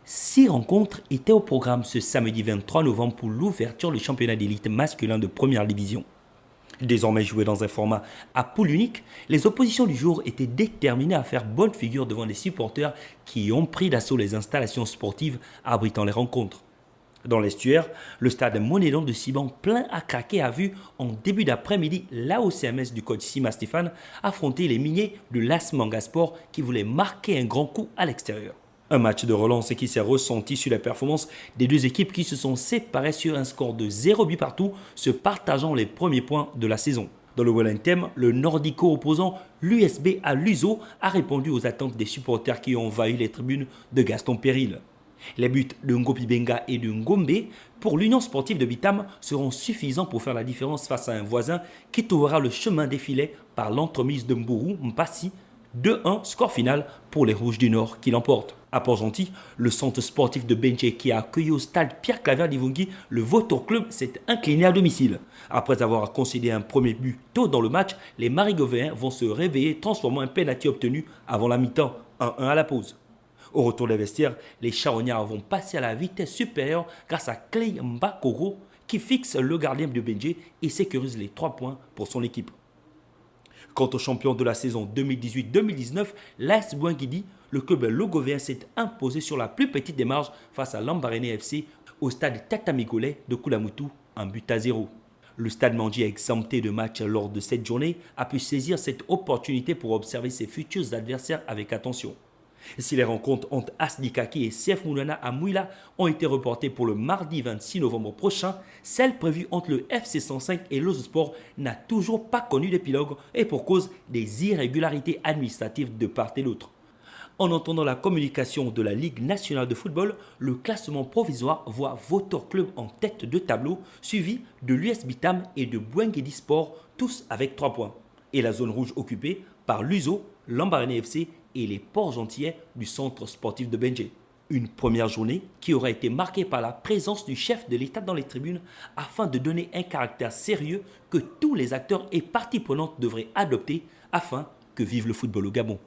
6 rencontres étaient au programme ce samedi 23 novembre pour l'ouverture du championnat d'élite masculin de première division. Désormais joué dans un format à poule unique, les oppositions du jour étaient déterminées à faire bonne figure devant les supporters qui ont pris d'assaut les installations sportives abritant les rencontres. Dans l'estuaire, le stade Monédon de Siban plein à craquer a vu en début d'après-midi l'AOCMS du coach Sima Stéphane affronter les miniers de l'AS Mangasport qui voulaient marquer un grand coup à l'extérieur. Un match de relance qui s'est ressenti sur la performance des deux équipes qui se sont séparées sur un score de 0 but partout, se partageant les premiers points de la saison. Dans le Wellington, le Nordico opposant l'USB à Luso a répondu aux attentes des supporters qui ont envahi les tribunes de Gaston Péril. Les buts de Ngopi Benga et de Ngombe pour l'Union sportive de Bitam seront suffisants pour faire la différence face à un voisin qui trouvera le chemin défilé par l'entremise de Mburu Mpassi. 2-1, score final pour les Rouges du Nord qui l'emportent. À Port-Gentil, le centre sportif de Benché qui a accueilli au stade Pierre-Claver d'Ivongui, le Vautour Club s'est incliné à domicile. Après avoir concédé un premier but tôt dans le match, les Marigovéens vont se réveiller transformant un pénalty obtenu avant la mi-temps, 1-1 à la pause. Au retour des vestiaires, les Charognards vont passer à la vitesse supérieure grâce à Clay Mbakoro qui fixe le gardien de Benché et sécurise les 3 points pour son équipe. Quant au champion de la saison 2018-2019, l'AS Bouinguidi, le club logovéen s'est imposé sur la plus petite des marges face à l'Ambaréné FC au stade Tatamigolais de Koulamoutou, 1-0. Le stade Mandi, exempté de match lors de cette journée, a pu saisir cette opportunité pour observer ses futurs adversaires avec attention. Si les rencontres entre Asdi Kaki et CF Moulana à Mouila ont été reportées pour le mardi 26 novembre prochain, celle prévue entre le FC 105 et l'Ozosport n'a toujours pas connu d'épilogue et pour cause des irrégularités administratives de part et d'autre. En entendant la communication de la Ligue nationale de football, le classement provisoire voit Vautour Club en tête de tableau, suivi de l'US Bitam et de Bouinguedi Sport, tous avec 3 points. Et la zone rouge occupée par l'USO, l'Ambaréné FC et les Port-Gentillais du centre sportif de Benché. Une première journée qui aura été marquée par la présence du chef de l'État dans les tribunes afin de donner un caractère sérieux que tous les acteurs et parties prenantes devraient adopter afin que vive le football au Gabon.